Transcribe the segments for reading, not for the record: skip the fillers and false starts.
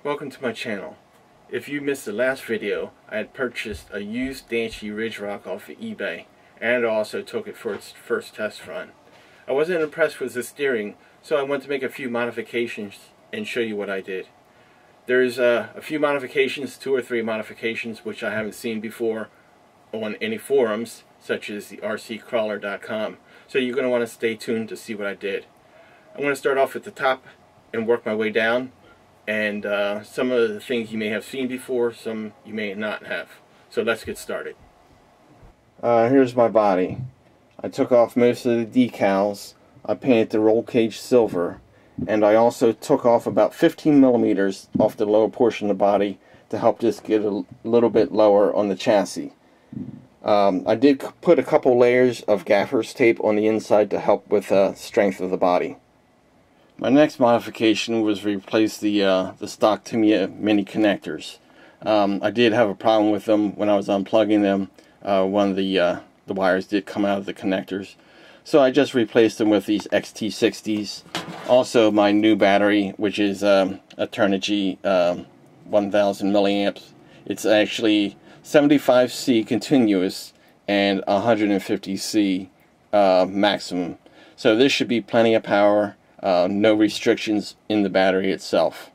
Welcome to my channel. If you missed the last video, I had purchased a used Danchee Ridgerock off of eBay, and I also took it for its first test run. I wasn't impressed with the steering, so I went to make a few modifications and show you what I did. There's a few modifications, 2 or 3 modifications, which I haven't seen before on any forums, such as the rccrawler.com, so you're going to want to stay tuned to see what I did. I'm going to start off at the top and work my way down. And some of the things you may have seen before, some you may not have. So let's get started. Here's my body. I took off most of the decals. I painted the roll cage silver. And I also took off about 15 millimeters off the lower portion of the body to help this get a little bit lower on the chassis. I did put a couple layers of gaffer's tape on the inside to help with the strength of the body. My next modification was replace the stock Tamiya mini connectors. I did have a problem with them when I was unplugging them. One of the wires did come out of the connectors, so I just replaced them with these XT60s. Also, my new battery, which is a Danchee 1000 milliamps. It's actually 75C continuous and 150C maximum. So this should be plenty of power. No restrictions in the battery itself.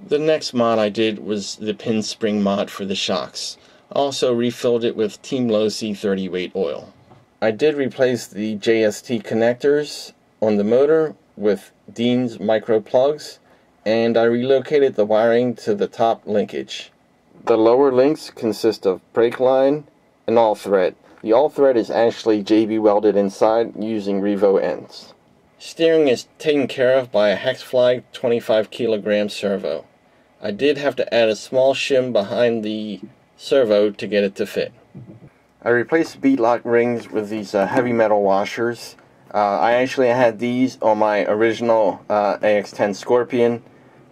The next mod I did was the pin spring mod for the shocks. Also refilled it with Team Low C30 weight oil. I did replace the JST connectors on the motor with Dean's micro plugs, and I relocated the wiring to the top linkage. The lower links consist of brake line and all thread. The all thread is actually JB welded inside using Revo ends. Steering is taken care of by a Hexfly 25 kilogram servo. I did have to add a small shim behind the servo to get it to fit. I replaced the bead lock rings with these heavy metal washers. I actually had these on my original AX10 Scorpion.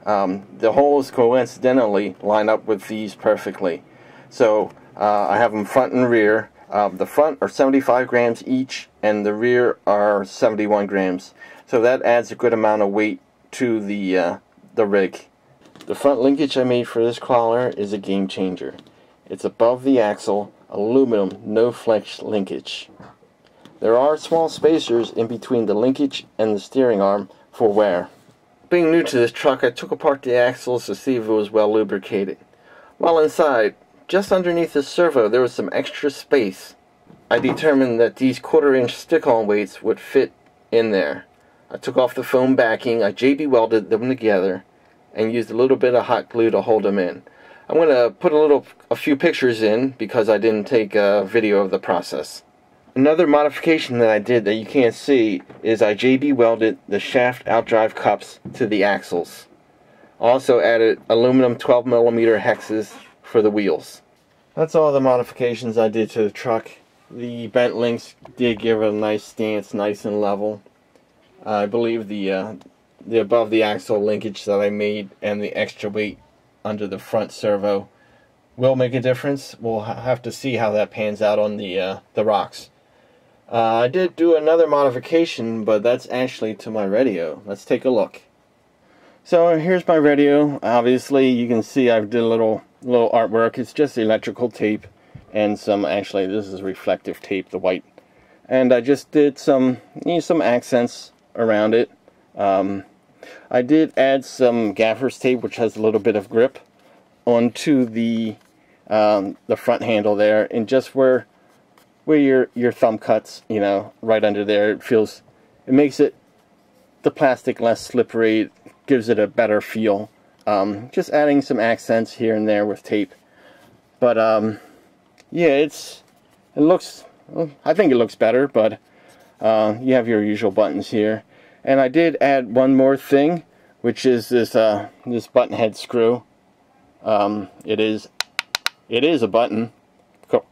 The holes coincidentally line up with these perfectly. So I have them front and rear. The front are 75 grams each, and the rear are 71 grams. So that adds a good amount of weight to the rig. The front linkage I made for this crawler is a game changer. It's above the axle, aluminum, no flex linkage. There are small spacers in between the linkage and the steering arm for wear. Being new to this truck, I took apart the axles to see if it was well lubricated. While inside, just underneath the servo, there was some extra space. I determined that these 1/4-inch stick-on weights would fit in there. I took off the foam backing, I JB welded them together, and used a little bit of hot glue to hold them in. I'm going to put a few pictures in because I didn't take a video of the process. Another modification that I did that you can't see is I JB welded the shaft outdrive cups to the axles. Also added aluminum 12mm hexes for the wheels. That's all the modifications I did to the truck. The bent links did give it a nice stance, nice and level. I believe the above the axle linkage that I made and the extra weight under the front servo will make a difference. We'll have to see how that pans out on the rocks. I did do another modification, but that's actually to my radio. Let's take a look. So here's my radio. Obviously you can see I did a little artwork. It's just electrical tape and some, actually this is reflective tape, the white. And I just did some accents around it. I did add some gaffer's tape, which has a little bit of grip, onto the front handle there, and just where your thumb cuts, you know, right under there. It makes the plastic less slippery, gives it a better feel. Just adding some accents here and there with tape. But yeah, I think it looks better, but you have your usual buttons here. And I did add one more thing, which is this button head screw. It is a button,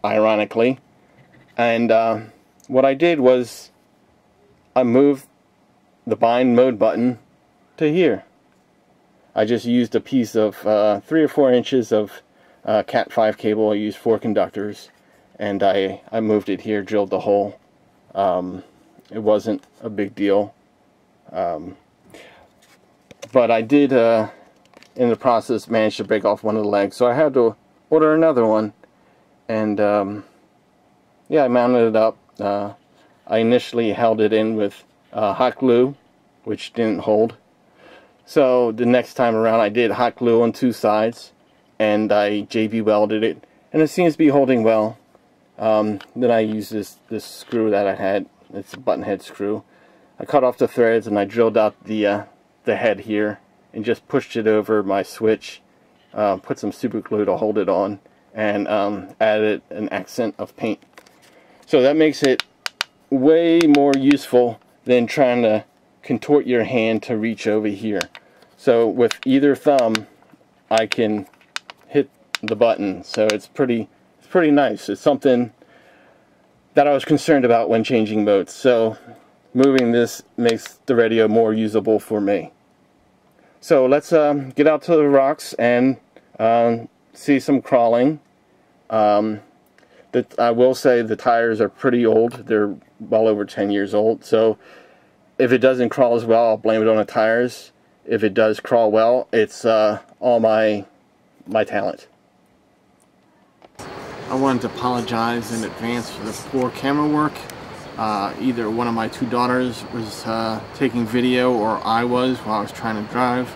ironically. And what I did was I moved the bind mode button to here. I just used a piece of 3 or 4 inches of Cat 5 cable. I used 4 conductors, and I moved it here, drilled the hole. It wasn't a big deal. But I did in the process managed to break off one of the legs, so I had to order another one. And yeah, I mounted it up. I initially held it in with hot glue, which didn't hold. So the next time around I did hot glue on 2 sides, and I JB welded it, and it seems to be holding well. Then I used this screw that I had. It's a button head screw. I cut off the threads and I drilled out the head here and just pushed it over my switch, put some super glue to hold it on, and added an accent of paint. So that makes it way more useful than trying to contort your hand to reach over here. So with either thumb I can hit the button, so it's pretty nice. It's something that I was concerned about when changing modes, so moving this makes the radio more usable for me. So let's get out to the rocks and see some crawling. I will say the tires are pretty old. They're well over 10 years old, so if it doesn't crawl as well, I'll blame it on the tires. If it does crawl well, it's all my talent. I wanted to apologize in advance for the poor camera work. Either one of my 2 daughters was taking video, or I was while I was trying to drive.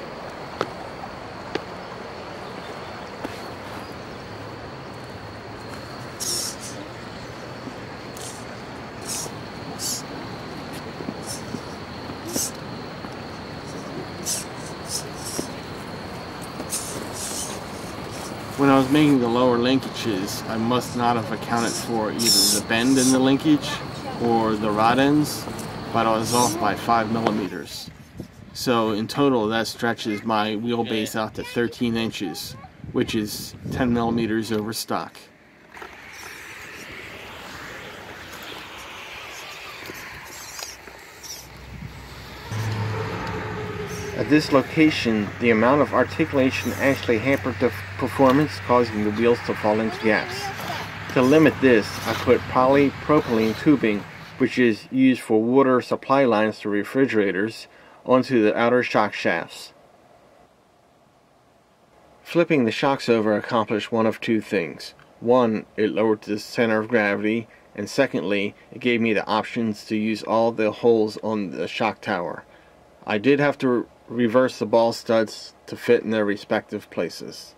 When I was making the lower linkages, I must not have accounted for either the bend in the linkage or the rod ends, but I was off by 5 millimeters. So in total that stretches my wheelbase out to 13 inches, which is 10 millimeters over stock. At this location, the amount of articulation actually hampered the performance, causing the wheels to fall into gaps. To limit this, I put polypropylene tubing, which is used for water supply lines to refrigerators, onto the outer shock shafts. Flipping the shocks over accomplished one of 2 things. One, it lowered the center of gravity, and secondly, it gave me the options to use all the holes on the shock tower. I did have to reverse the ball studs to fit in their respective places.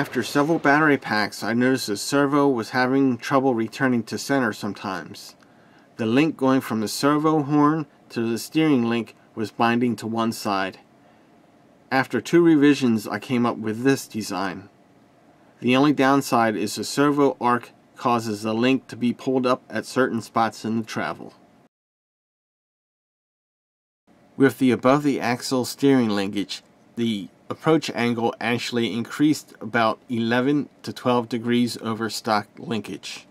After several battery packs, I noticed the servo was having trouble returning to center sometimes. The link going from the servo horn to the steering link was binding to one side. After 2 revisions, I came up with this design. The only downside is the servo arc causes the link to be pulled up at certain spots in the travel. With the above the axle steering linkage, the approach angle actually increased about 11 to 12 degrees over stock linkage.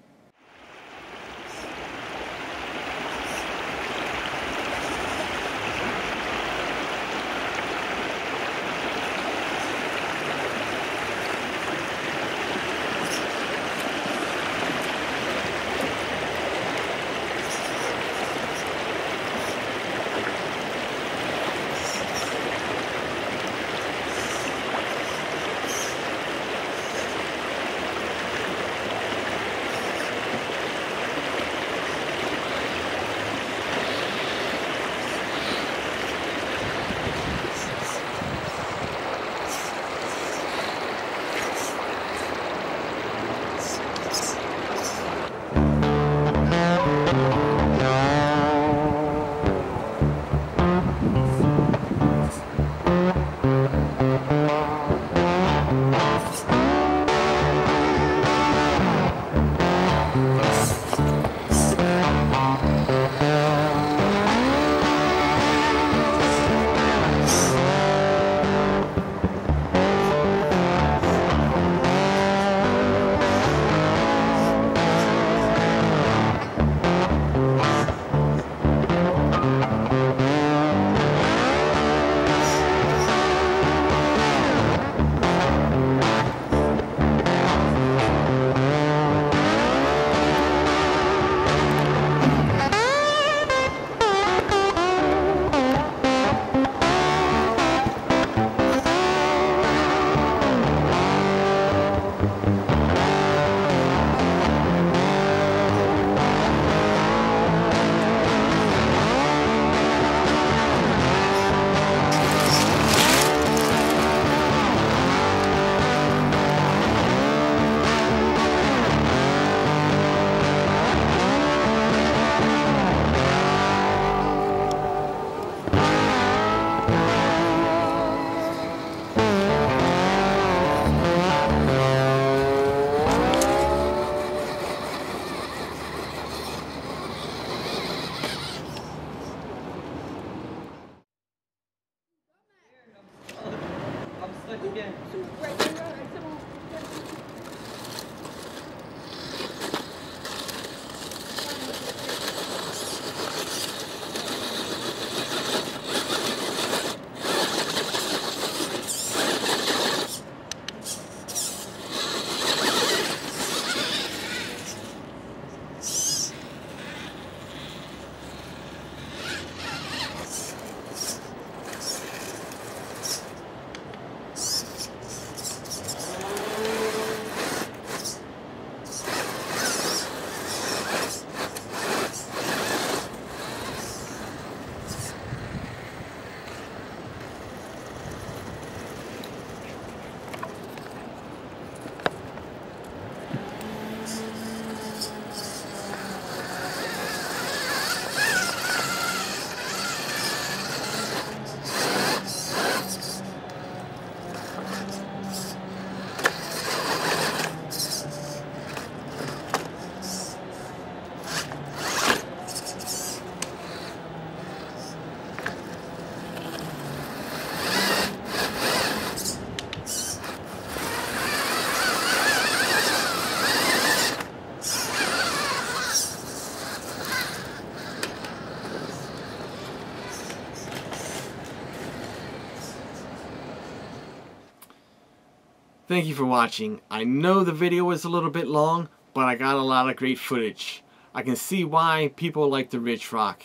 Thank you for watching. I know the video was a little bit long, but I got a lot of great footage. I can see why people like the Ridgerock.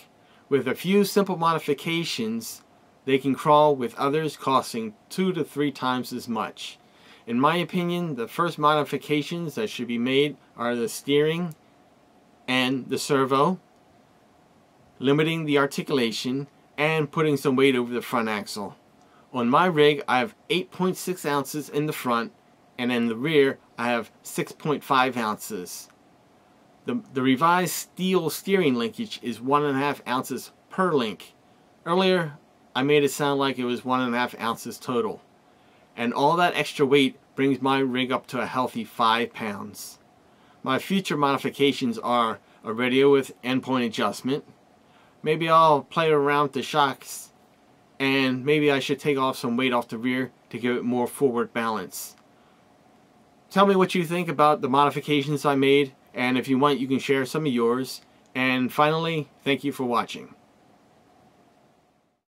With a few simple modifications, they can crawl with others costing 2 to 3 times as much. In my opinion, the first modifications that should be made are the steering and the servo, limiting the articulation, and putting some weight over the front axle. On my rig, I have 8.6 ounces in the front and in the rear I have 6.5 ounces. The revised steel steering linkage is 1.5 ounces per link. Earlier I made it sound like it was 1.5 ounces total. And all that extra weight brings my rig up to a healthy 5 pounds. My future modifications are a radio with endpoint adjustment. Maybe I'll play around with the shocks, and maybe I should take off some weight off the rear to give it more forward balance. Tell me what you think about the modifications I made, and if you want you can share some of yours. And finally, thank you for watching.